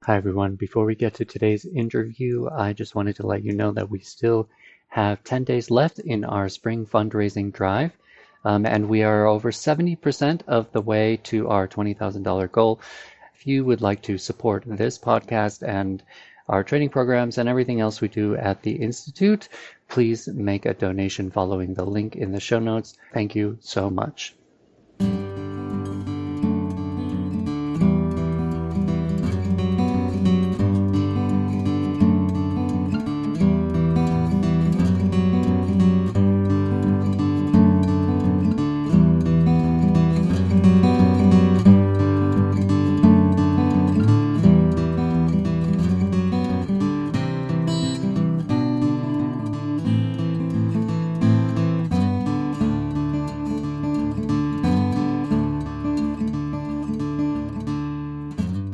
Hi, everyone. Before we get to today's interview, I just wanted to let you know that we still have 10 days left in our spring fundraising drive, and we are over 70% of the way to our $20,000 goal. If you would like to support this podcast and our training programs and everything else we do at the Institute, please make a donation following the link in the show notes. Thank you so much.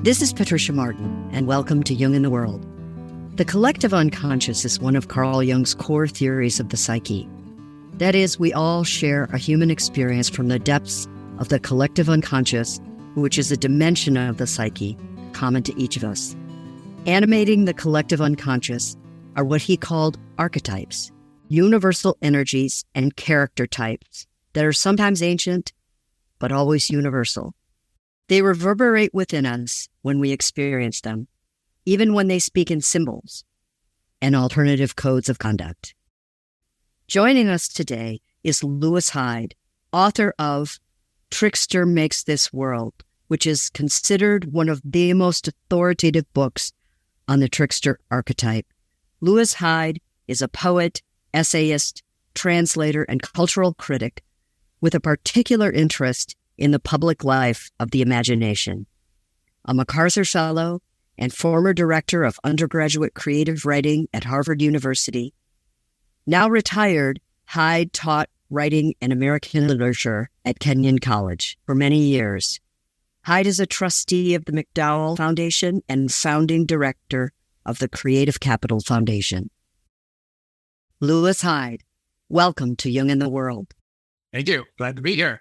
This is Patricia Martin, and welcome to Jung in the World. The collective unconscious is one of Carl Jung's core theories of the psyche. That is, we all share a human experience from the depths of the collective unconscious, which is a dimension of the psyche common to each of us. Animating the collective unconscious are what he called archetypes, universal energies and character types that are sometimes ancient, but always universal. They reverberate within us when we experience them, even when they speak in symbols and alternative codes of conduct. Joining us today is Lewis Hyde, author of Trickster Makes This World, which is considered one of the most authoritative books on the trickster archetype. Lewis Hyde is a poet, essayist, translator, and cultural critic with a particular interest in the public life of the imagination. A MacArthur Fellow and former director of undergraduate creative writing at Harvard University. Now retired, Hyde taught writing and American literature at Kenyon College for many years. Hyde is a trustee of the MacDowell Foundation and founding director of the Creative Capital Foundation. Lewis Hyde, welcome to Jung in the World. Thank you. Glad to be here.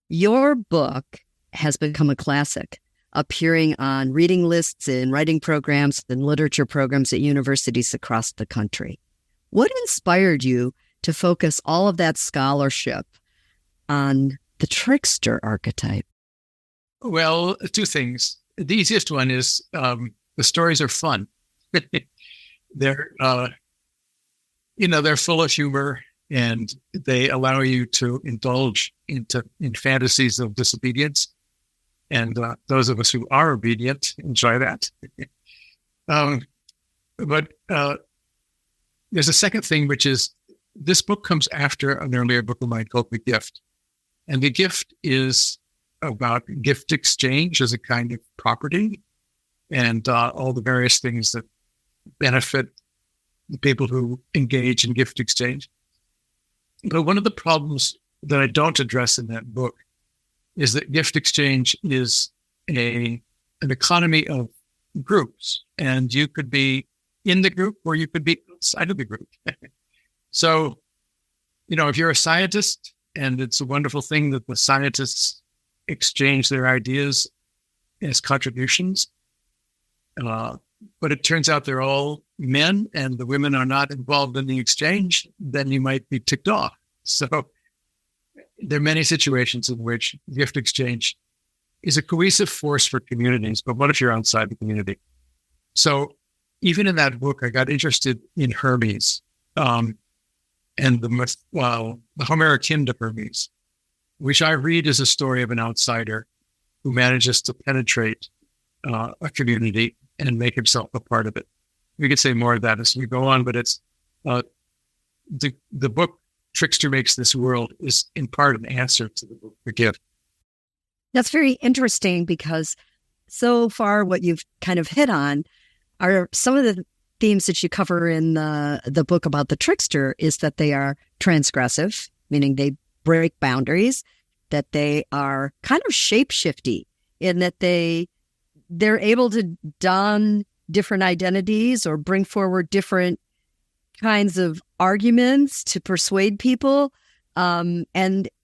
Your book has become a classic, appearing on reading lists and writing programs and literature programs at universities across the country. What inspired you to focus all of that scholarship on the trickster archetype? Well, two things. The easiest one is the stories are fun. They're full of humor, and they allow you to indulge in fantasies of disobedience. And those of us who are obedient enjoy that. But there's a second thing, which is this book comes after an earlier book of mine called The Gift. And The Gift is about gift exchange as a kind of property and all the various things that benefit the people who engage in gift exchange. But one of the problems that I don't address in that book is that gift exchange is an economy of groups, and you could be in the group or you could be outside of the group. So, if you're a scientist, and it's a wonderful thing that the scientists exchange their ideas as contributions, but it turns out they're all men and the women are not involved in the exchange, then you might be ticked off. So there are many situations in which gift exchange is a cohesive force for communities, but what if you're outside the community? So even in that book, I got interested in Hermes and the Homeric hymn to Hermes, which I read as a story of an outsider who manages to penetrate a community and make himself a part of it. We could say more of that as we go on, but it's the book Trickster Makes This World is in part an answer to the book The Gift. That's very interesting because so far what you've kind of hit on are some of the themes that you cover in the book about the trickster is that they are transgressive, meaning they break boundaries, that they are kind of shape-shifty in that they're able to don different identities or bring forward different kinds of arguments to persuade people, and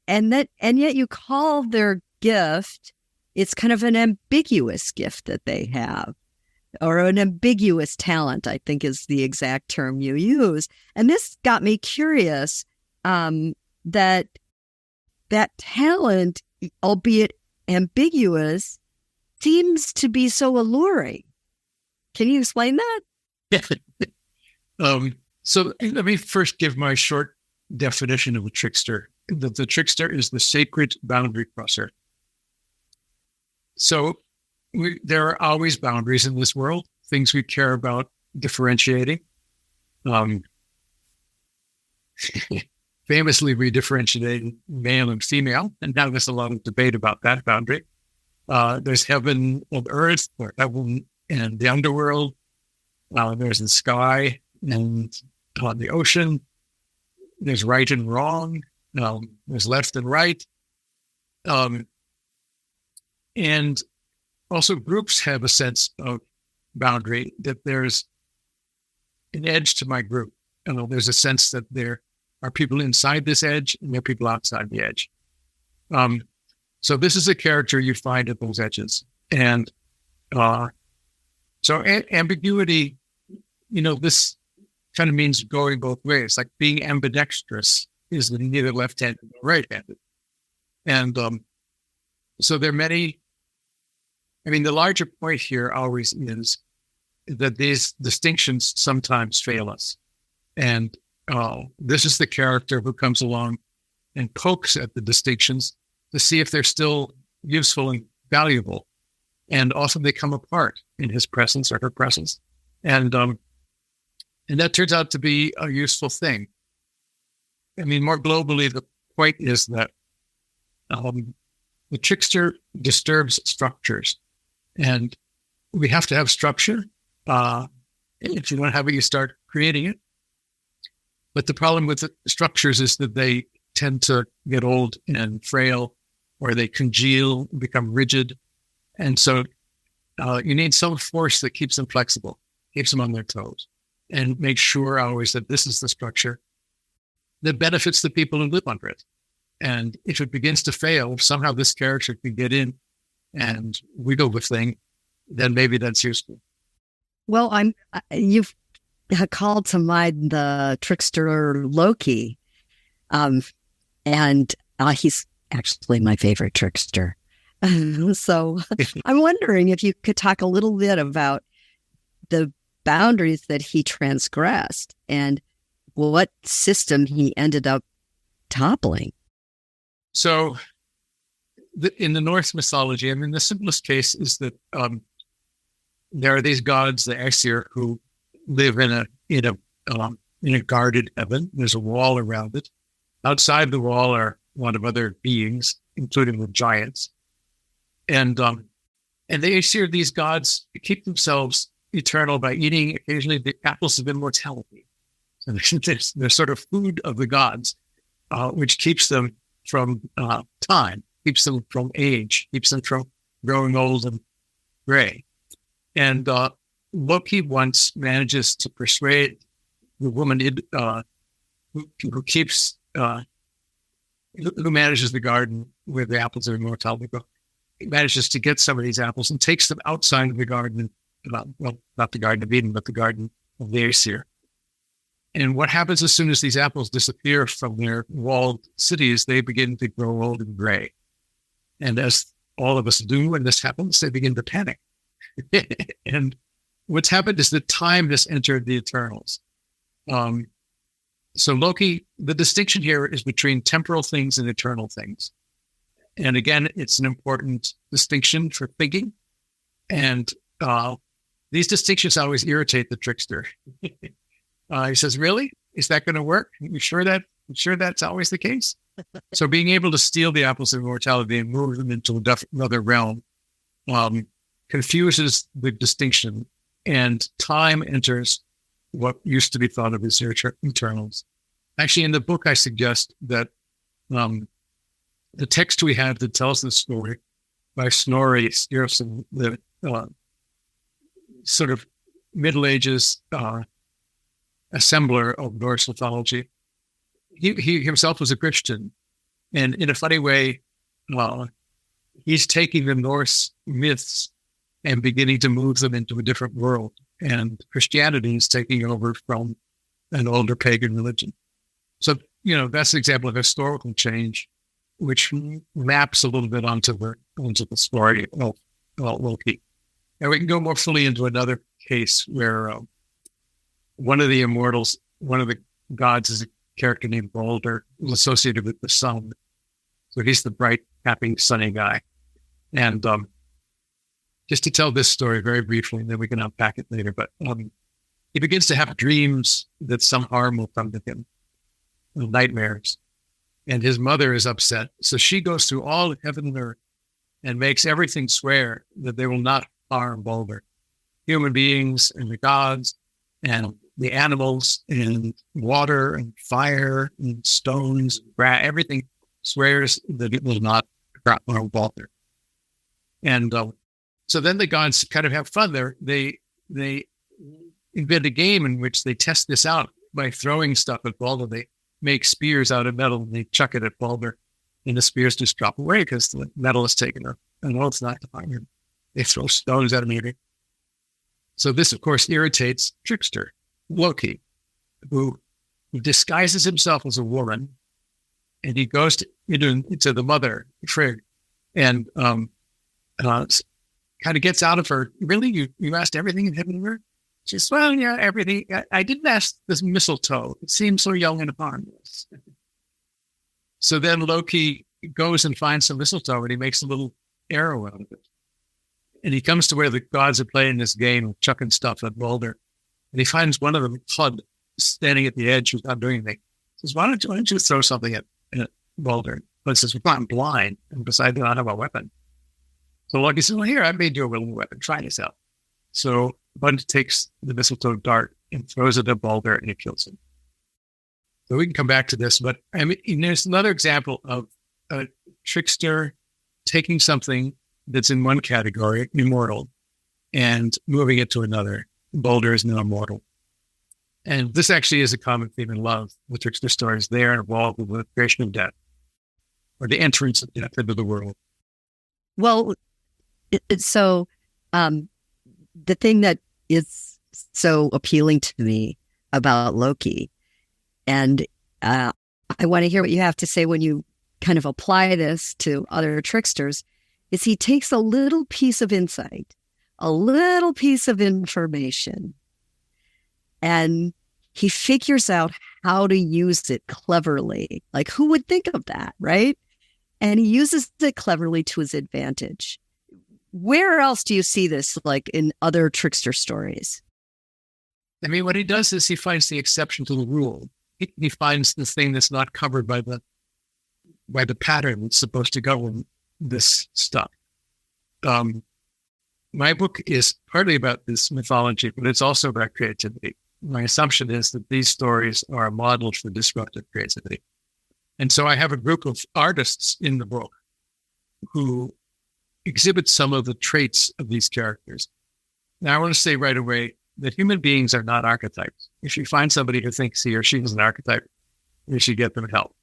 yet you call their gift, it's kind of an ambiguous gift that they have. or an ambiguous talent, I think is the exact term you use. And this got me curious, that talent, albeit ambiguous, seems to be so alluring. Can you explain that? So let me first give my short definition of a trickster. The trickster is the sacred boundary crosser. So there are always boundaries in this world, things we care about differentiating. Famously, we differentiated male and female, and now there's a lot of debate about that boundary. There's heaven and earth, or heaven and the underworld. There's the sky and the ocean. There's right and wrong. There's left and right. And also groups have a sense of boundary, that there's an edge to my group. There's a sense that there are people inside this edge and there are people outside the edge. So this is a character you find at those edges. And so ambiguity, this kind of means going both ways. Like being ambidextrous is neither left-handed nor right-handed. And so there are many, the larger point here always is that these distinctions sometimes fail us. And this is the character who comes along and pokes at the distinctions to see if they're still useful and valuable. And often they come apart in his presence or her presence. And that turns out to be a useful thing. More globally, the point is that the trickster disturbs structures. And we have to have structure. If you don't have it, you start creating it. But the problem with the structures is that they tend to get old and frail, or they congeal, become rigid. And so you need some force that keeps them flexible, keeps them on their toes, and make sure always that this is the structure that benefits the people who live under it. And if it begins to fail, if somehow this character can get in and wiggle the thing, then maybe that's useful. Well, you've called to mind the trickster Loki, and he's actually my favorite trickster. So I'm wondering if you could talk a little bit about the boundaries that he transgressed and what system he ended up toppling. So in the Norse mythology, the simplest case is that there are these gods, the Aesir, who live in a guarded heaven. There's a wall around it. Outside the wall are a lot of other beings, including the giants. And the Aesir, these gods, keep themselves eternal by eating occasionally the apples of immortality. So they're sort of food of the gods, which keeps them from time, keeps them from age, keeps them from growing old and gray. And Loki once manages to persuade the woman who manages the garden where the apples of immortality go. He manages to get some of these apples and takes them outside of the garden, not the Garden of Eden, but the Garden of the Aesir. And what happens as soon as these apples disappear from their walled cities, they begin to grow old and gray. And as all of us do when this happens, they begin to panic. And what's happened is that time has entered the Eternals. So Loki, the distinction here is between temporal things and eternal things. And again, it's an important distinction for thinking. And these distinctions always irritate the trickster. He says, really? Is that going to work? You sure that's always the case? So being able to steal the apples of immortality and move them into another realm confuses the distinction, and time enters what used to be thought of as eternals. Actually, in the book, I suggest that the text we have that tells the story by Snorri Sturluson, the sort of Middle Ages assembler of Norse mythology, he himself was a Christian, and in a funny way, he's taking the Norse myths and beginning to move them into a different world. And Christianity is taking over from an older pagan religion. So, that's an example of historical change, which maps a little bit onto the story of Loki. And we can go more fully into another case where one of the immortals, one of the gods, is a character named Balder, who's associated with the sun. So he's the bright, happy, sunny guy. And just to tell this story very briefly, and then we can unpack it later, but he begins to have dreams that some harm will come to him, nightmares. And his mother is upset. So she goes through all of heaven and earth and makes everything swear that they will not harm Balder. Human beings and the gods and the animals and water and fire and stones, everything swears that it will not harm Balder. And so then the gods kind of have fun there. They invent a game in which they test this out by throwing stuff at Balder. They make spears out of metal and they chuck it at Balder, and the spears just drop away because the metal is taken up. And it's not to harm him. They throw stones at him. So this, of course, irritates Trickster, Loki, who disguises himself as a woman, and he goes into the mother, Frigg, and kind of gets out of her. Really, you asked everything in heaven and earth? She says, well, yeah, everything. I didn't ask this mistletoe. It seems so young and harmless. So then Loki goes and finds some mistletoe, and he makes a little arrow out of it. And he comes to where the gods are playing this game of chucking stuff at Balder. And he finds one of them, Hud, standing at the edge who's not doing anything. He says, why don't you throw something at Balder? But he says, well, I'm blind, and besides, I don't have a weapon. So Loki says, well, here, I made you a little weapon. Try this out. So Bud takes the mistletoe dart and throws it at Balder, and it kills him. So we can come back to this, but I mean, there's another example of a trickster taking something that's in one category, immortal, and moving it to another. Balder is now immortal. And this actually is a common theme in love. The trickster stories, they are involved with the creation of death, or the entrance of death into the world. Well, so the thing that is so appealing to me about Loki, and I want to hear what you have to say when you kind of apply this to other tricksters, is he takes a little piece of insight, a little piece of information, and he figures out how to use it cleverly. Like, who would think of that, right? And he uses it cleverly to his advantage. Where else do you see this, like in other trickster stories? I mean, what he does is he finds the exception to the rule. He finds the thing that's not covered by the pattern that's supposed to govern this stuff. My book is partly about this mythology, but it's also about creativity. My assumption is that these stories are a model for disruptive creativity. And so I have a group of artists in the book who exhibit some of the traits of these characters. Now, I want to say right away that human beings are not archetypes. If you find somebody who thinks he or she is an archetype, you should get them help.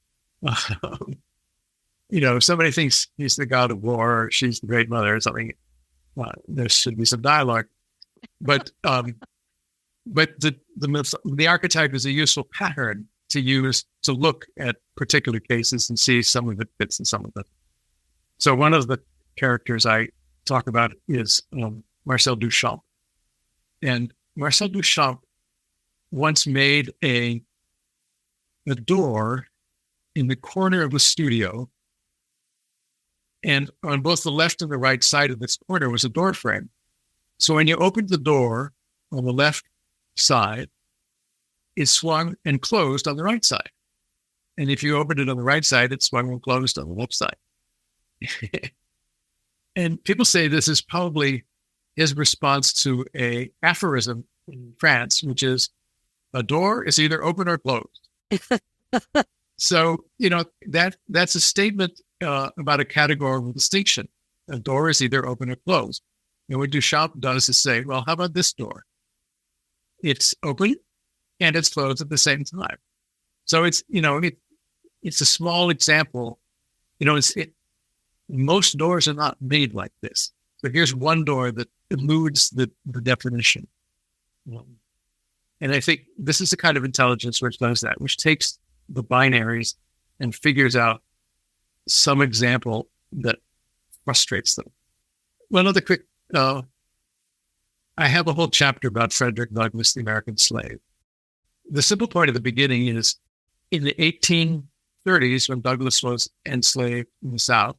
If somebody thinks he's the god of war, or she's the great mother or something, there should be some dialogue. But the archetype is a useful pattern to use to look at particular cases and see some of it fits and some of it. So one of the characters I talk about is Marcel Duchamp. And Marcel Duchamp once made a door in the corner of the studio. And on both the left and the right side of this corner was a door frame. So when you opened the door on the left side, it swung and closed on the right side. And if you opened it on the right side, it swung and closed on the left side. And people say this is probably his response to a aphorism in France, which is, a door is either open or closed. So, that's a statement about a categorical distinction. A door is either open or closed. And what Duchamp does is say, well, how about this door? It's open and it's closed at the same time. So it's, it's a small example. Most doors are not made like this. So here's one door that eludes the definition. And I think this is the kind of intelligence which does that, which takes the binaries and figures out some example that frustrates them. One other quick, I have a whole chapter about Frederick Douglass, the American slave. The simple point at the beginning is in the 1830s, when Douglass was enslaved in the South,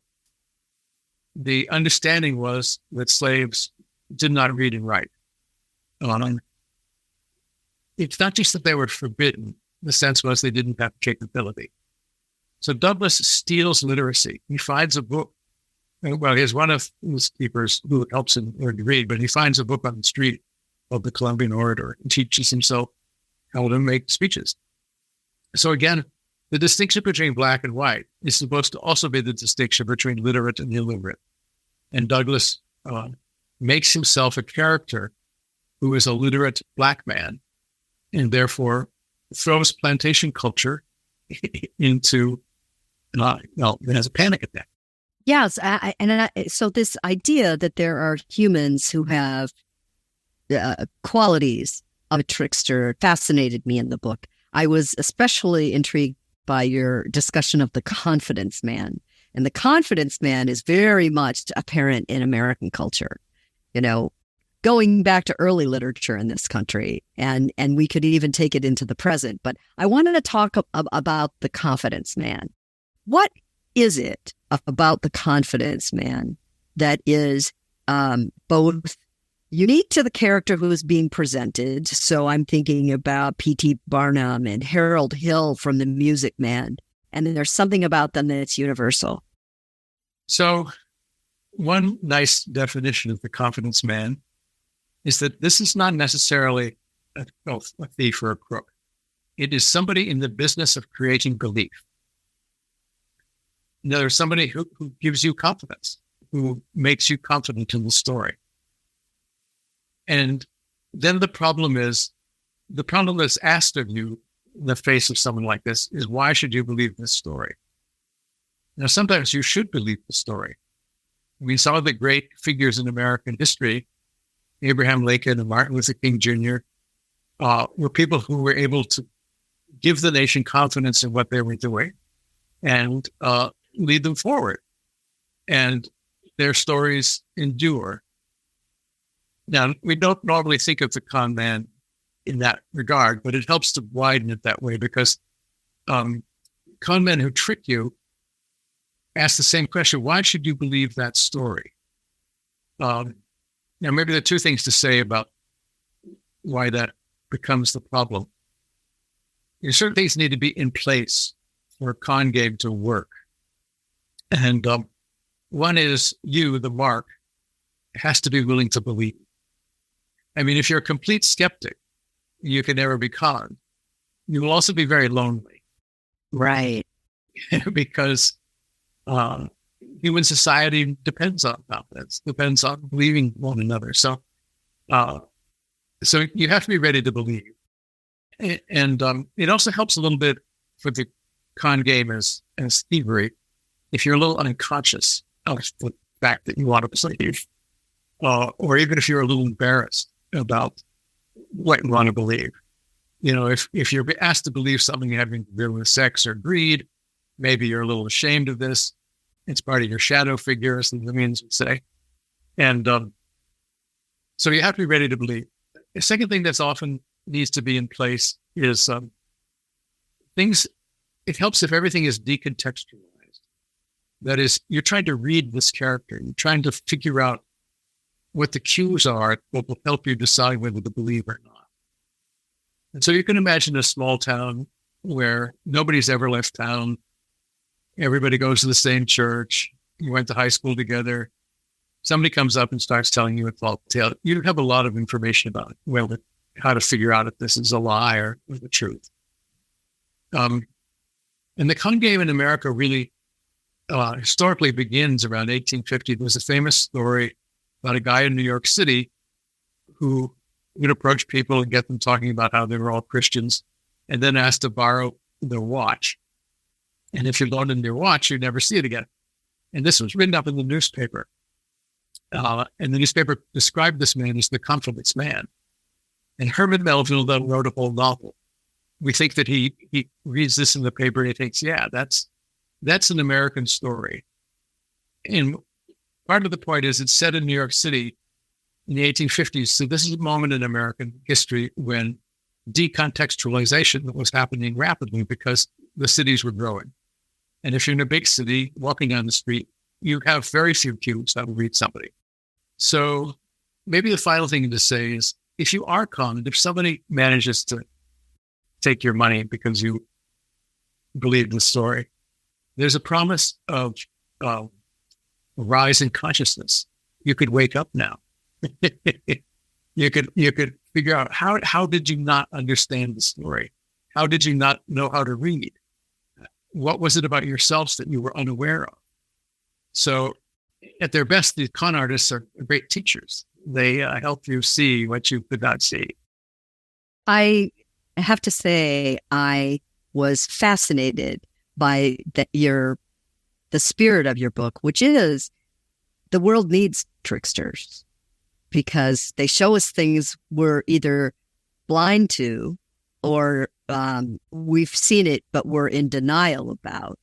the understanding was that slaves did not read and write. It's not just that they were forbidden. The sense was they didn't have capability. So Douglass steals literacy. He finds a book. Well, he's one of his keepers who helps him learn to read, but he finds a book on the street of the Columbian orator and teaches himself how to make speeches. So again, the distinction between black and white is supposed to also be the distinction between literate and illiterate. And Douglass makes himself a character who is a literate black man and therefore throws plantation culture into, it has a panic attack. Yes. So this idea that there are humans who have qualities of a trickster fascinated me in the book. I was especially intrigued by your discussion of the confidence man. And the confidence man is very much apparent in American culture, going back to early literature in this country. And we could even take it into the present. But I wanted to talk about the confidence man. What is it about the confidence man that is both unique to the character who is being presented? So I'm thinking about P.T. Barnum and Harold Hill from The Music Man. And then there's something about them that's universal. So one nice definition of the confidence man is that this is not necessarily a thief or a crook. It is somebody in the business of creating belief. There's somebody who gives you confidence, who makes you confident in the story. And then the problem that's asked of you in the face of someone like this is, why should you believe this story? Now, sometimes you should believe the story. We saw the great figures in American history, Abraham Lincoln and Martin Luther King Jr., were people who were able to give the nation confidence in what they were doing and lead them forward. And their stories endure. Now, we don't normally think of the con man in that regard, but it helps to widen it that way because con men who trick you ask the same question: why should you believe that story? Now, maybe there are two things to say about why that becomes the problem. Certain things need to be in place for a con game to work. And one is you, the mark, has to be willing to believe. I mean, if you're a complete skeptic, you can never be conned. You will also be very lonely. Right. Because human society depends on confidence, depends on believing one another. So you have to be ready to believe. And it also helps a little bit for the con game as thievery if you're a little unconscious of the fact that you want to believe, or even if you're a little embarrassed about what you want to believe. If you're asked to believe something having to do with sex or greed, maybe you're a little ashamed of this. It's part of your shadow figure, as the Limeans would say. And so you have to be ready to believe. The second thing that's often needs to be in place is things. It helps if everything is decontextualized. That is, you're trying to read this character. You're trying to figure out what the cues are that will help you decide whether to believe or not. And so you can imagine a small town where nobody's ever left town. Everybody goes to the same church. You went to high school together. Somebody comes up and starts telling you a tall tale. You have a lot of information about it, well, how to figure out if this is a lie or the truth. And the con game in America really historically begins around 1850. There's a famous story about a guy in New York City who would approach people and get them talking about how they were all Christians, and then asked to borrow their watch. And if you loan them your watch, you never see it again. And this was written up in the newspaper. And the newspaper described this man as the confidence man. And Herman Melville then wrote a whole novel. We think that he reads this in the paper and he thinks, yeah, that's an American story. And part of the point is it's set in New York City in the 1850s. So this is a moment in American history when decontextualization was happening rapidly because the cities were growing. And if you're in a big city, walking on the street, you have very few cues that will read somebody. So maybe the final thing to say is, if you are conned, if somebody manages to take your money because you believe the story, there's a promise of a rise in consciousness. You could wake up now. You could figure out how did you not understand the story? How did you not know how to read? What was it about yourselves that you were unaware of? So at their best, the con artists are great teachers. They help you see what you could not see. I have to say, I was fascinated by the spirit of your book, which is the world needs tricksters because they show us things we're either blind to or we've seen it, but we're in denial about.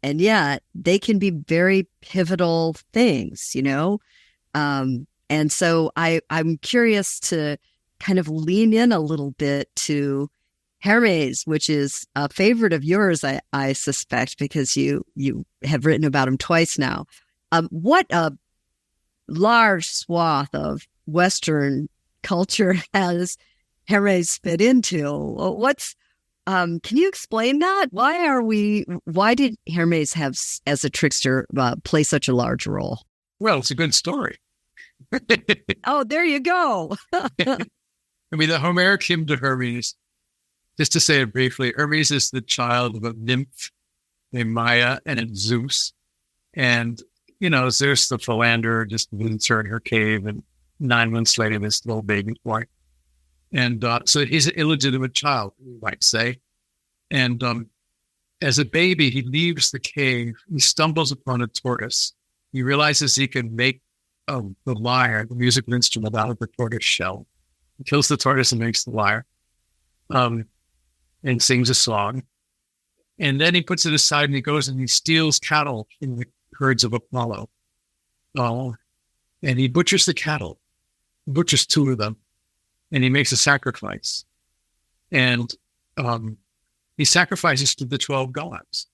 And yet they can be very pivotal things, you know? And so I'm curious to kind of lean in a little bit to Hermes, which is a favorite of yours, I suspect, because you have written about him twice now. What a large swath of Western culture has Hermes fit into? Can you explain that? Why did Hermes have, as a trickster, play such a large role? Well, it's a good story. Oh, there you go. I mean, the Homeric hymn to Hermes, just to say it briefly, Hermes is the child of a nymph named Maya and Zeus. And, you know, Zeus, the philanderer, just visits her in her cave, and 9 months later, this little baby boy. And so he's an illegitimate child, you might say. And as a baby, he leaves the cave. He stumbles upon a tortoise. He realizes he can make the lyre, the musical instrument, out of the tortoise shell. He kills the tortoise and makes the lyre, and sings a song. And then he puts it aside and he goes and he steals cattle in the herds of Apollo. And he butchers the cattle, butchers 2 of them, and he makes a sacrifice. And he sacrifices to the 12 gods.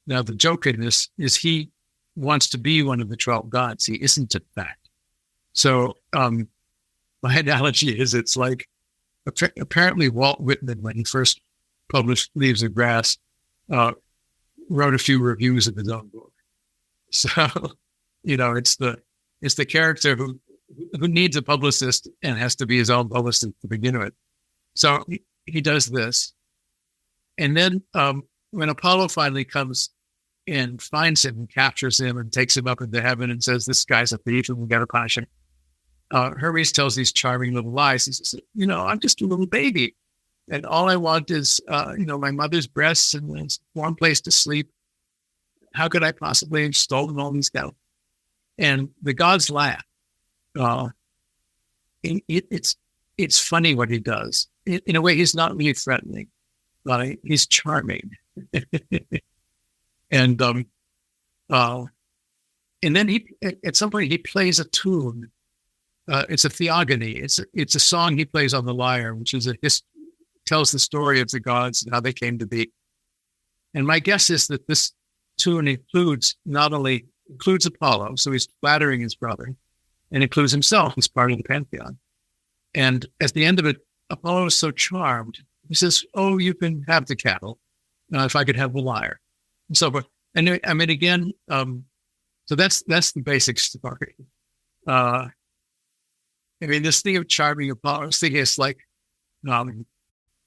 Now, the joke in this is he wants to be one of the 12 gods. He isn't, in fact. So my analogy is it's like, apparently Walt Whitman, when he first published Leaves of Grass, wrote a few reviews of his own book. So, you know, it's the character who needs a publicist and has to be his own publicist to begin with. So he does this. And then when Apollo finally comes and finds him and captures him and takes him up into heaven and says, this guy's a thief and we got to punish him, Hermes tells these charming little lies. He says, you know, I'm just a little baby. And all I want is, my mother's breasts and a warm place to sleep. How could I possibly have stolen all these cattle? And the gods laugh. It's funny what he does. In a way, he's not really threatening, but he's charming. And then at some point he plays a tune. It's a theogony. It's a song he plays on the lyre, which is tells the story of the gods and how they came to be. And my guess is that this tune includes Apollo, so he's flattering his brother, and includes himself as part of the pantheon. And at the end of it, Apollo is so charmed. He says, "Oh, you can have the cattle, if I could have the lyre." And so forth. And I mean, again, so that's the basic story. I mean, this thing of charming Apollo, I was thinking it's like,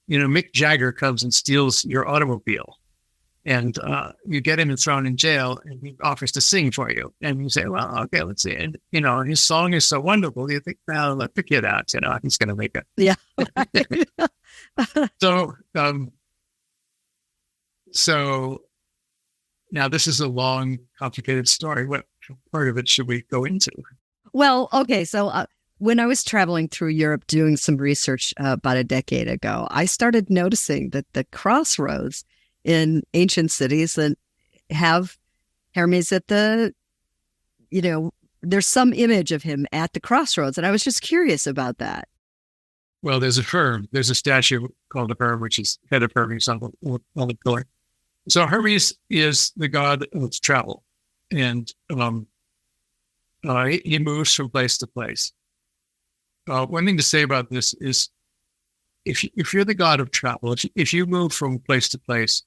Mick Jagger comes and steals your automobile, and you get him and thrown in jail, and he offers to sing for you. And you say, well, okay, let's see. And, his song is so wonderful. You think, well, let the kid out, he's going to make it. Yeah. So now this is a long, complicated story. What part of it should we go into? Well, okay. So when I was traveling through Europe doing some research about a decade ago, I started noticing that the crossroads in ancient cities that have Hermes at the, there's some image of him at the crossroads. And I was just curious about that. Well, there's a statue called the Herm, which is head of Hermes on the pillar. So Hermes is the god of travel, and he moves from place to place. One thing to say about this is, if you're the god of travel, if you move from place to place,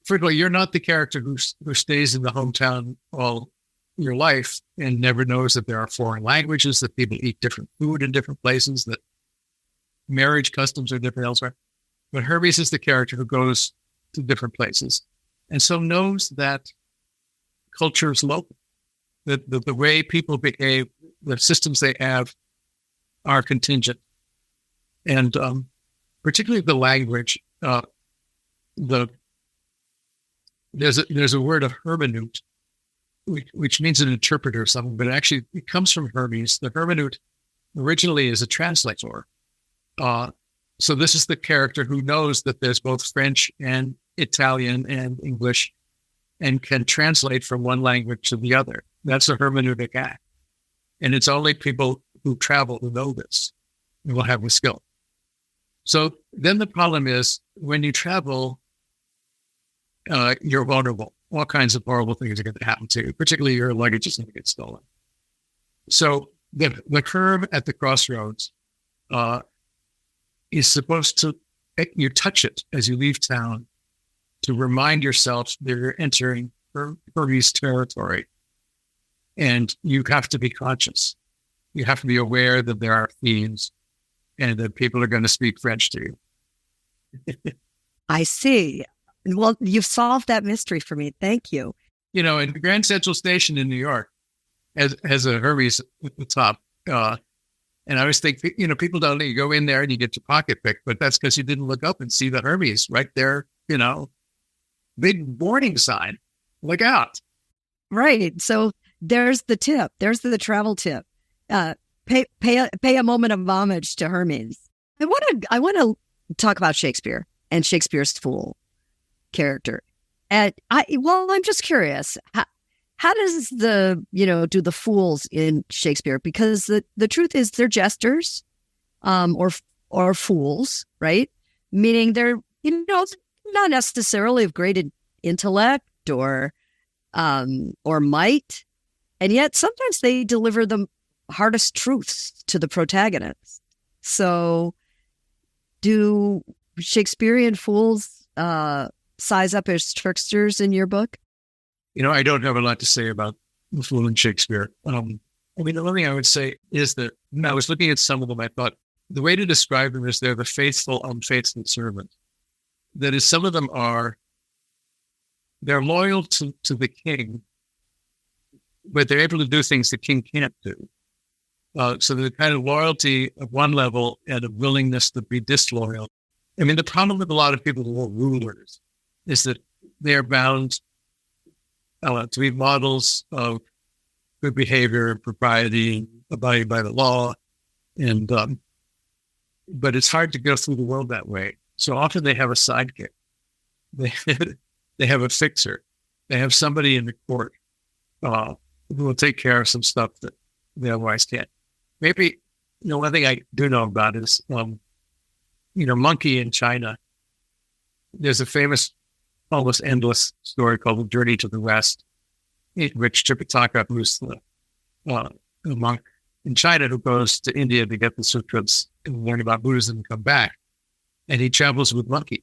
first of all, you're not the character who stays in the hometown all your life and never knows that there are foreign languages, that people eat different food in different places, that marriage customs are different elsewhere. But Hermes is the character who goes to different places, and so knows that culture is local, that the way people behave, the systems they have are contingent. And particularly the language, there's a word of hermeneut, which means an interpreter or something, but actually it comes from Hermes. The hermeneut originally is a translator. So this is the character who knows that there's both French and Italian and English and can translate from one language to the other. That's a hermeneutic act. And it's only people who travel who know this and will have the skill. So then the problem is, when you travel, you're vulnerable. All kinds of horrible things are going to happen to you, particularly your luggage is going to get stolen. So the curve at the crossroads is supposed to, you touch it as you leave town to remind yourself that you're entering Hermes territory. And you have to be conscious. You have to be aware that there are thieves and that people are going to speak French to you. I see. Well, you've solved that mystery for me. Thank you. In the Grand Central Station in New York has a Hermes at the top. And I always think, people don't know, you go in there and you get your pocket picked, but that's because you didn't look up and see the Hermes right there, big warning sign, look out. Right. So there's the tip. There's the travel tip. Pay a moment of homage to Hermes. I want to talk about Shakespeare and Shakespeare's fool character. And I'm just curious, how does do the fools in Shakespeare? Because the truth is they're jesters, or fools, right? Meaning they're, not necessarily of great intellect or might. And yet sometimes they deliver the hardest truths to the protagonist. So do Shakespearean fools size up as tricksters in your book? I don't have a lot to say about the fool in Shakespeare. The only thing I would say is that when I was looking at some of them, I thought the way to describe them is they're the faithful, unfaithful servant. That is, some of them they're loyal to the king, but they're able to do things the king can't do. So the kind of loyalty of one level and a willingness to be disloyal. The problem with a lot of people who are rulers is that they're bound to be models of good behavior and propriety, abiding by the law. And but it's hard to go through the world that way. So often they have a sidekick. They have a fixer. They have somebody in the court who will take care of some stuff that they otherwise can't. Maybe, one thing I do know about is, Monkey in China. There's a famous, almost endless story called The Journey to the West, in which Tripitaka, who's the monk in China who goes to India to get the sutras and learn about Buddhism and come back. And he travels with Monkey.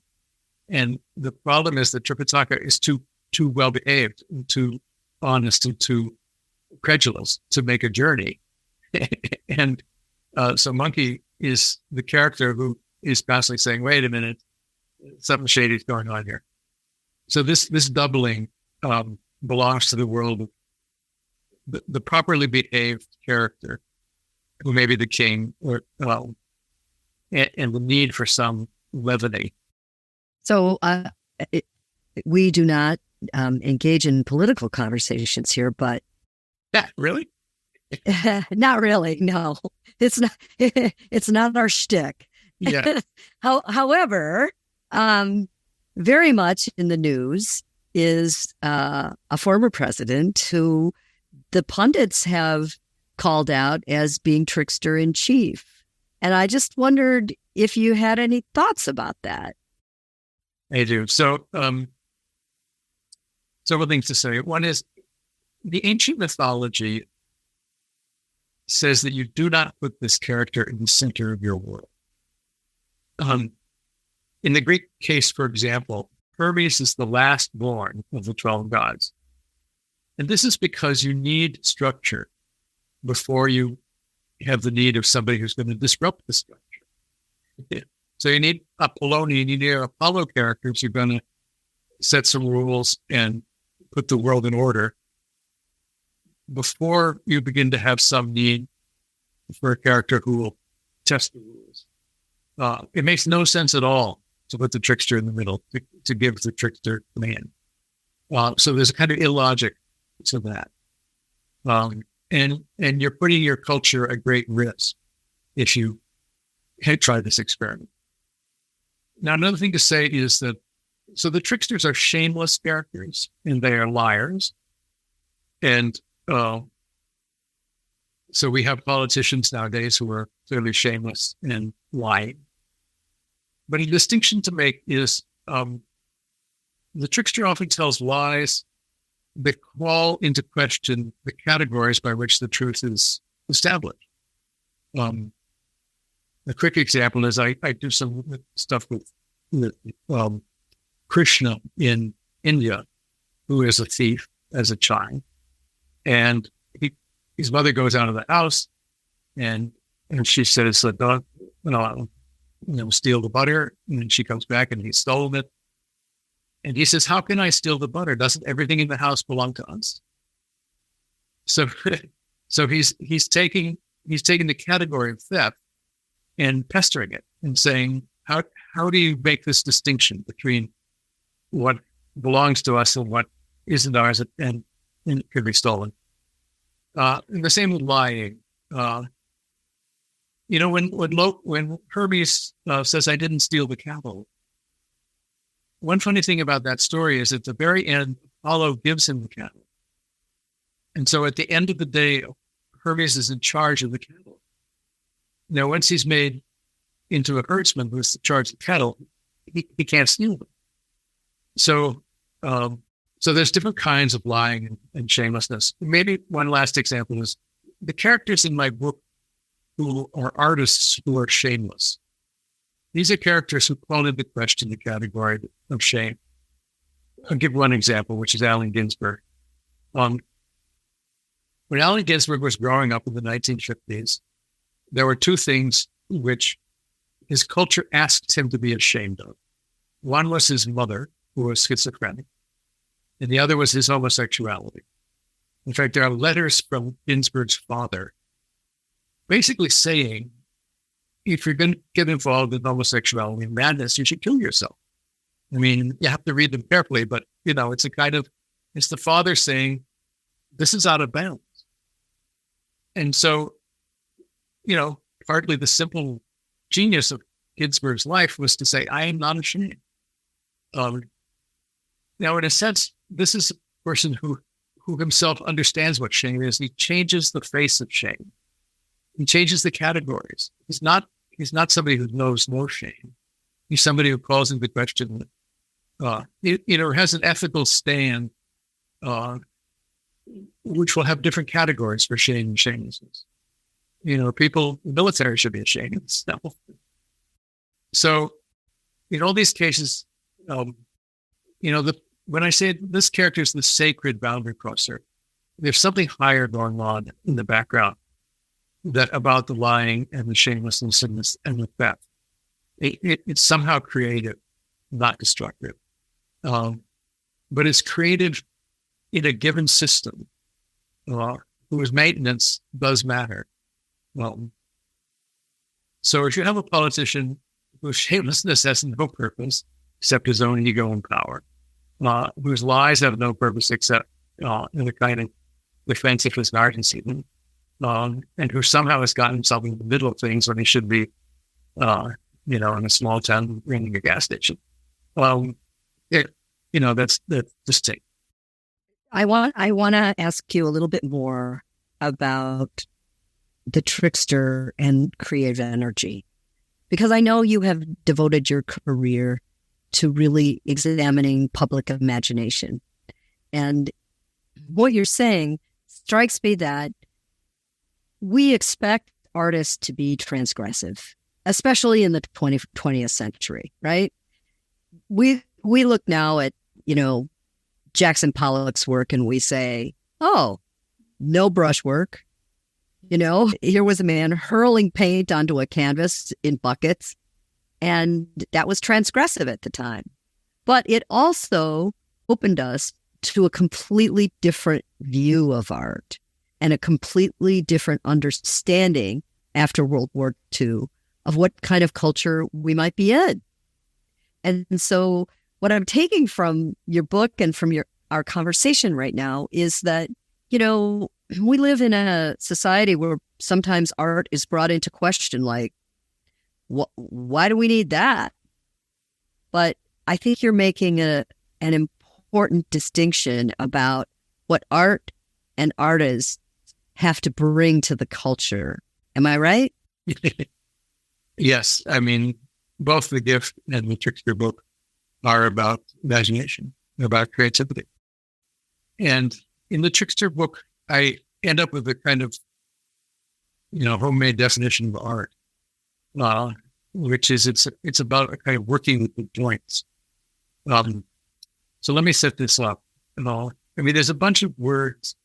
And the problem is that Tripitaka is too well behaved and too honest and too credulous to make a journey. And so Monkey is the character who is constantly saying, wait a minute, something shady is going on here. So this doubling belongs to the world of the properly behaved character, who may be the king, or and the need for some levity. So we do not engage in political conversations here, but Yeah, really? Not really. No, it's not. It's not our shtick. Yeah. However, very much in the news is a former president who the pundits have called out as being trickster in chief. And I just wondered if you had any thoughts about that. I do. So, several things to say. One is the ancient mythology says that you do not put this character in the center of your world. In the Greek case, for example, Hermes is the last born of the 12 gods. And this is because you need structure before you have the need of somebody who's going to disrupt the structure. So you need Apollonian, you need Apollo characters who are going to set some rules and put the world in order before you begin to have some need for a character who will test the rules. It makes no sense at all to put the trickster in the middle, to give the trickster command. So there's a kind of illogic to that. And you're putting your culture at great risk if you try this experiment. Now, another thing to say is that, so the tricksters are shameless characters, and they are liars. And so we have politicians nowadays who are clearly shameless and lying. But a distinction to make is the trickster often tells lies that call into question the categories by which the truth is established. A quick example is I do some stuff with Krishna in India, who is a thief as a child. And his mother goes out of the house and she says, don't, steal the butter. And she comes back and he's stolen it. And he says, how can I steal the butter? Doesn't everything in the house belong to us? So he's taking the category of theft and pestering it and saying, how do you make this distinction between what belongs to us and what isn't ours and it could be stolen? And the same with lying. When Hermes says, I didn't steal the cattle, one funny thing about that story is at the very end, Apollo gives him the cattle. And so at the end of the day, Hermes is in charge of the cattle. Now, once he's made into a herdsman who's in charge of the cattle, he can't steal them. So there's different kinds of lying and shamelessness. Maybe one last example is the characters in my book who are artists who are shameless. These are characters who call into question the category of shame. I'll give one example, which is Allen Ginsberg. When Allen Ginsberg was growing up in the 1950s, there were two things which his culture asked him to be ashamed of. One was his mother, who was schizophrenic, and the other was his homosexuality. In fact, there are letters from Ginsberg's father basically saying, if you're going to get involved in homosexuality and madness, you should kill yourself. I mean, you have to read them carefully, but, it's the father saying, this is out of bounds. And so, partly the simple genius of Ginsberg's life was to say, I am not ashamed. Now, in a sense, this is a person who himself understands what shame is. He changes the face of shame. He changes the categories. He's not somebody who knows no shame. He's somebody who calls into question, has an ethical stand, which will have different categories for shame and shamelessness. The military should be ashamed of themselves. So, in all these cases, when I say this character is the sacred boundary crosser, there's something higher going on in the background about the lying and the shamelessness and the theft. It's somehow creative, not destructive. But it's creative in a given system whose maintenance does matter. So if you have a politician whose shamelessness has no purpose except his own ego and power, whose lies have no purpose except in the kind of defense of his narcissism, and who somehow has gotten himself in the middle of things when he should be, in a small town running a gas station. That's just take. I want to ask you a little bit more about the trickster and creative energy, because I know you have devoted your career to really examining public imagination. And what you're saying strikes me that we expect artists to be transgressive, especially in the 20th century, right? We look now at, Jackson Pollock's work and we say, oh, no brushwork. Here was a man hurling paint onto a canvas in buckets, and that was transgressive at the time. But it also opened us to a completely different view of art and a completely different understanding after World War II of what kind of culture we might be in. And so what I'm taking from your book and from our conversation right now is that, we live in a society where sometimes art is brought into question, like, why do we need that? But I think you're making an important distinction about what art and artists have to bring to the culture. Am I right? Yes. I mean, both the gift and the Trickster book are about imagination, about creativity. And in the Trickster book, I end up with a kind of, homemade definition of art, which is it's about a kind of working with the joints. So let me set this up. There's a bunch of words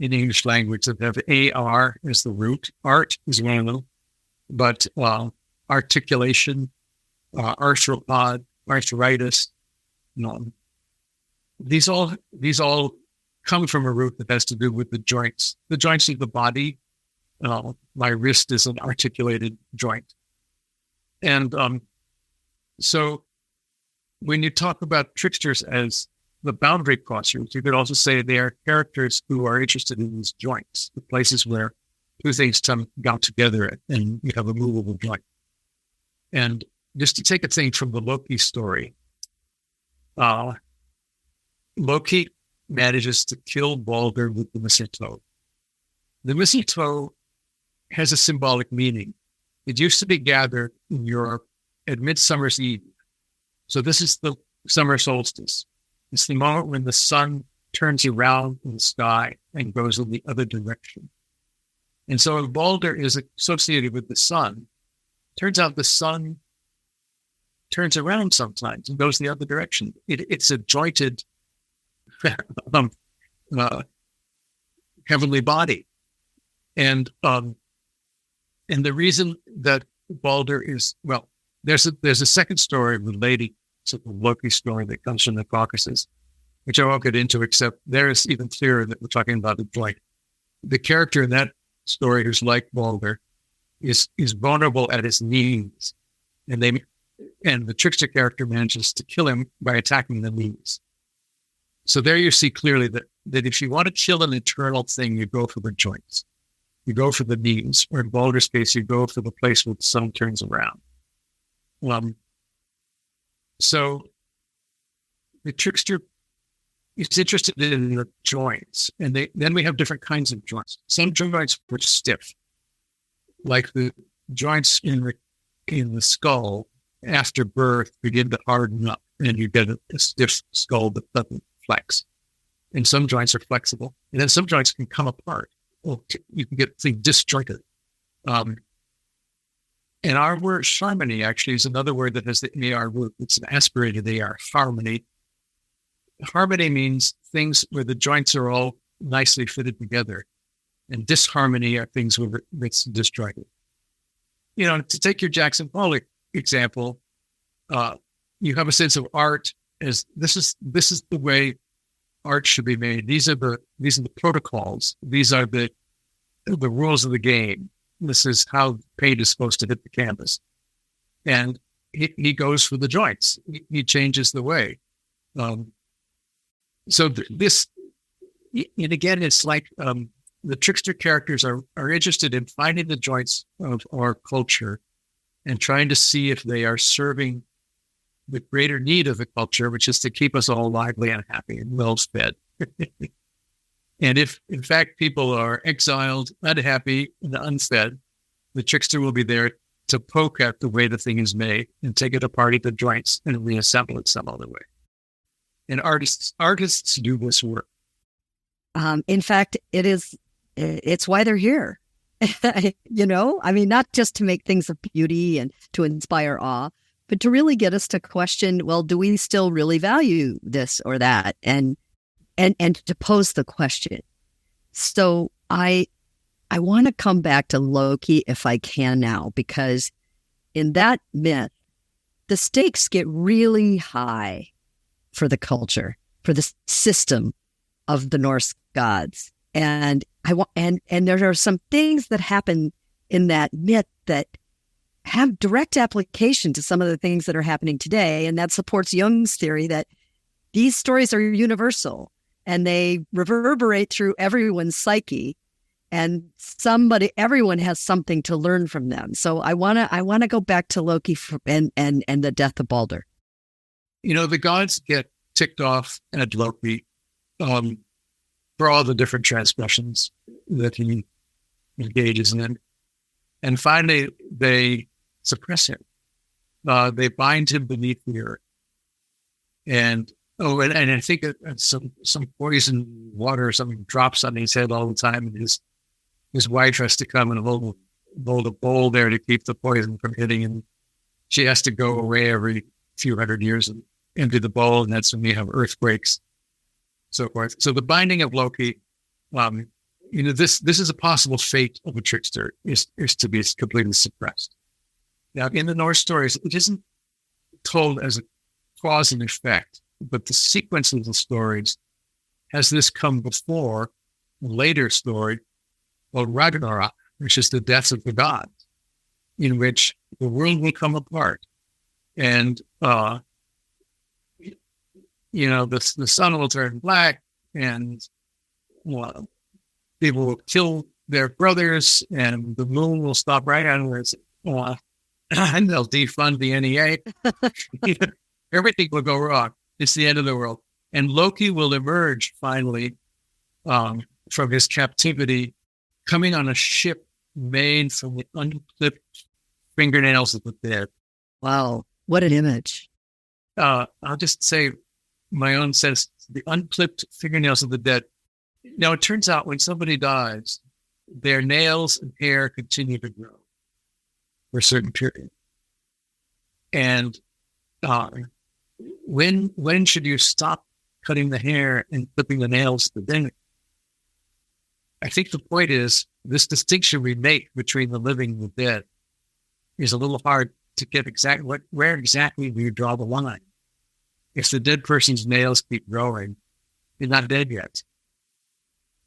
in English language that have AR as the root. Art is one of them, but articulation, arthropod, arthritis, these all come from a root that has to do with the joints of the body. My wrist is an articulated joint. And so when you talk about tricksters as the boundary crossers, you could also say they are characters who are interested in these joints, the places where two things come together and you have a movable joint. And just to take a thing from the Loki story, Loki manages to kill Balder with the mistletoe. The mistletoe has a symbolic meaning. It used to be gathered in Europe at Midsummer's Eve. So this is the summer solstice. It's the moment when the sun turns around in the sky and goes in the other direction. And so if Balder is associated with the sun, turns out the sun turns around sometimes and goes the other direction. It's a jointed heavenly body. And the reason that Balder is, there's a second story relating to the Loki story that comes from the Caucasus, which I won't get into, except there is even clearer that we're talking about a joint. The character in that story who's like Balder is vulnerable at his knees, and the trickster character manages to kill him by attacking the knees. So there you see clearly that if you want to kill an eternal thing, you go for the joints. You go for the knees, or in Balder's case, you go for the place where the sun turns around. So the trickster is interested in the joints, and then we have different kinds of joints. Some joints are stiff, like the joints in the skull after birth begin to harden up, and you get a stiff skull that doesn't flex. And some joints are flexible, and then some joints can come apart. You can get things disjointed. And our word harmony actually is another word that has the AR root. It's an aspirated AR, harmony. Harmony means things where the joints are all nicely fitted together. And disharmony are things where it's disjointed. To take your Jackson Pollock example, you have a sense of art as this is the way art should be made. These are the protocols. These are the rules of the game. This is how paint is supposed to hit the canvas. And he goes for the joints. He changes the way. So this, and again, it's like the trickster characters are interested in finding the joints of our culture and trying to see if they are serving the greater need of the culture, which is to keep us all lively and happy and well fed. And if, in fact, people are exiled, unhappy, and unfed, the trickster will be there to poke at the way the thing is made and take it apart at the joints and reassemble it some other way. And artists do this work. In fact, it's why they're here. Not just to make things of beauty and to inspire awe, but to really get us to question, well, do we still really value this or that? And to pose the question. So I want to come back to Loki if I can now, because in that myth, the stakes get really high for the culture, for the system of the Norse gods. And there are some things that happen in that myth that have direct application to some of the things that are happening today. And that supports Jung's theory that these stories are universal and they reverberate through everyone's psyche, and everyone has something to learn from them. So I want to go back to Loki and the death of Balder. The gods get ticked off at Loki for all the different transgressions that he engages in. And finally, they suppress him. They bind him beneath the earth. And I think some poison water or something drops on his head all the time, and his wife has to come and hold a bowl there to keep the poison from hitting him. She has to go away every few hundred years and empty the bowl, and that's when we have earthquakes, so forth. So the binding of Loki, this is a possible fate of a trickster, is to be completely suppressed. Now, in the Norse stories, it isn't told as a cause and effect, but the sequence of the stories has this come before a later story called Ragnarok, which is the death of the gods, in which the world will come apart. And, the sun will turn black, and people will kill their brothers, and the moon will stop right on where it's, and they'll defund the NEA. Everything will go wrong. It's the end of the world. And Loki will emerge finally from his captivity, coming on a ship made from the unclipped fingernails of the dead. Wow, what an image. I'll just say my own sense, the unclipped fingernails of the dead. Now, it turns out when somebody dies, their nails and hair continue to grow for a certain period. And when should you stop cutting the hair and clipping the nails to the dead? I think the point is this distinction we make between the living and the dead is a little hard to get exactly where exactly do you draw the line? If the dead person's nails keep growing, you're not dead yet.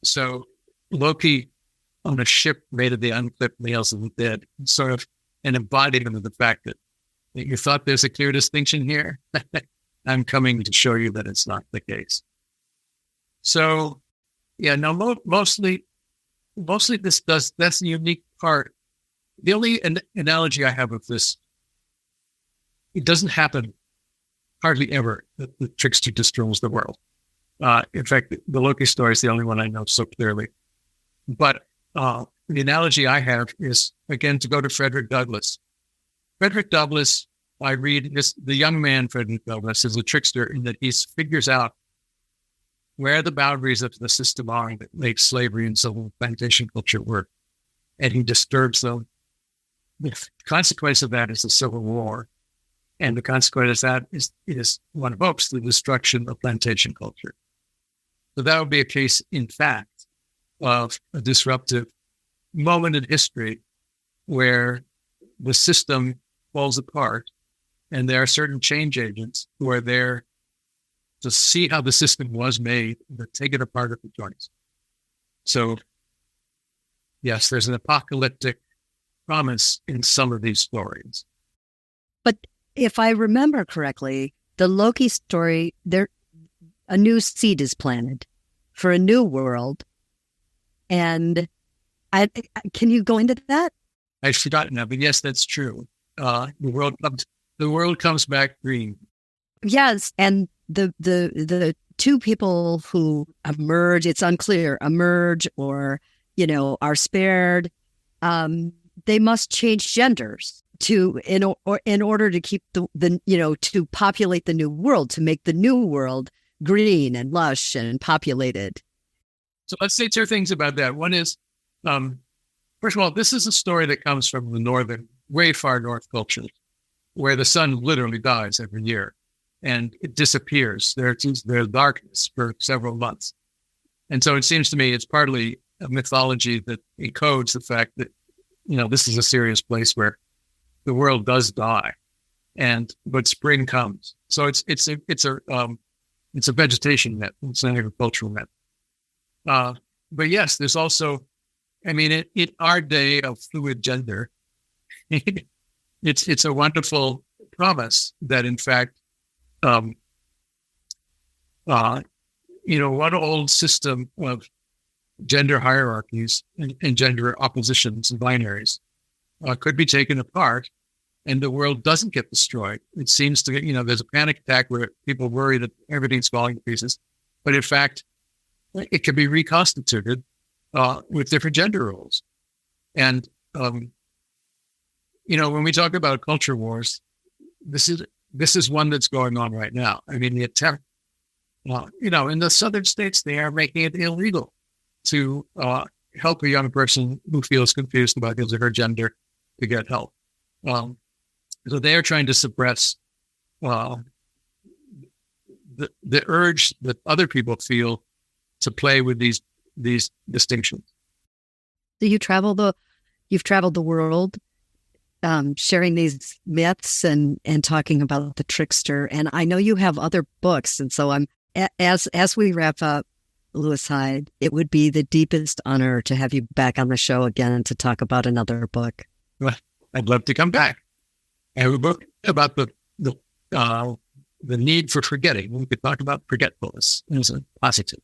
So Loki on a ship made of the unclipped nails of the dead, sort of an embodiment of the fact that you thought there's a clear distinction here. I'm coming to show you that it's not the case. So, mostly that's the unique part. The only analogy I have of this, it doesn't happen hardly ever that the trickster destroys the world. In fact, the Loki story is the only one I know so clearly. But the analogy I have is, again, to go to Frederick Douglass. Frederick Douglass, I read, the young man Frederick Douglass is a trickster in that he figures out where the boundaries of the system are that make slavery and civil plantation culture work. And he disturbs them. The consequence of that is the Civil War. And the consequence of that is one hopes, the destruction of plantation culture. So that would be a case, in fact, of a disruptive moment in history where the system falls apart and there are certain change agents who are there to see how the system was made and to take it apart at the joints. So, yes, there's an apocalyptic promise in some of these stories. But if I remember correctly, the Loki story, a new seed is planted for a new world. And can you go into that? I've forgotten that, but yes, that's true. The world comes back green. Yes, and the two people who emerge, it's unclear, emerge or are spared. They must change genders in order to keep the to populate the new world, to make the new world green and lush and populated. So let's say two things about that. One is, first of all, this is a story that comes from the way far north cultures, where the sun literally dies every year and it disappears. There's darkness for several months. And so it seems to me it's partly a mythology that encodes the fact that, this is a serious place where the world does die, but spring comes. So it's a vegetation myth. It's an agricultural myth. But yes, there's also, in our day of fluid gender, it's a wonderful promise that in fact, one old system of gender hierarchies and gender oppositions and binaries could be taken apart and the world doesn't get destroyed. It seems to, there's a panic attack where people worry that everything's falling to pieces, but in fact, it can be reconstituted with different gender roles. And, when we talk about culture wars, this is one that's going on right now. The attempt, in the southern states, they are making it illegal to help a young person who feels confused about his or her gender to get help. So they are trying to suppress the urge that other people feel to play with these distinctions. So you've traveled the world, sharing these myths and talking about the trickster. And I know you have other books. And so as we wrap up, Lewis Hyde, it would be the deepest honor to have you back on the show again to talk about another book. Well, I'd love to come back. I have a book about the need for forgetting. We could talk about forgetfulness as a positive.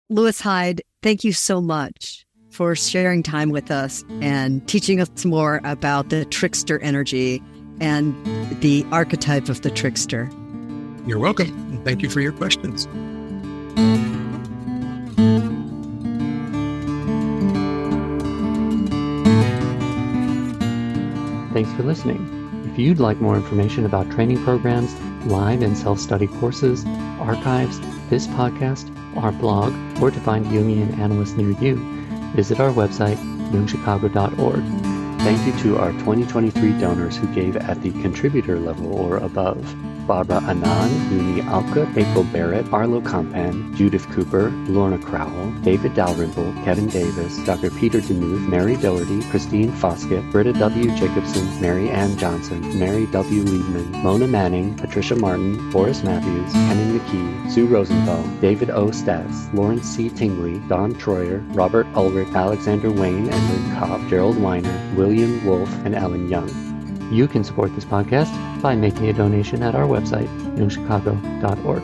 Lewis Hyde, thank you so much for sharing time with us and teaching us more about the trickster energy and the archetype of the trickster. You're welcome. And thank you for your questions. Thanks for listening. If you'd like more information about training programs, live and self-study courses, archives, this podcast, our blog, or to find Jungian analysts near you, visit our website, jungchicago.org. Thank you to our 2023 donors who gave at the contributor level or above. Barbara Anand, Uni Alka, April Barrett, Arlo Compan, Judith Cooper, Lorna Crowell, David Dalrymple, Kevin Davis, Dr. Peter Demuth, Mary Doherty, Christine Foskett, Britta W. Jacobson, Mary Ann Johnson, Mary W. Liebman, Mona Manning, Patricia Martin, Boris Matthews, Kenyon McKee, Sue Rosenthal, David O. Stats, Lawrence C. Tingley, Don Troyer, Robert Ulrich, Alexander Wayne and Lynn Kopp, Gerald Weiner, William Wolfe, and Ellen Young. You can support this podcast by making a donation at our website, jungchicago.org.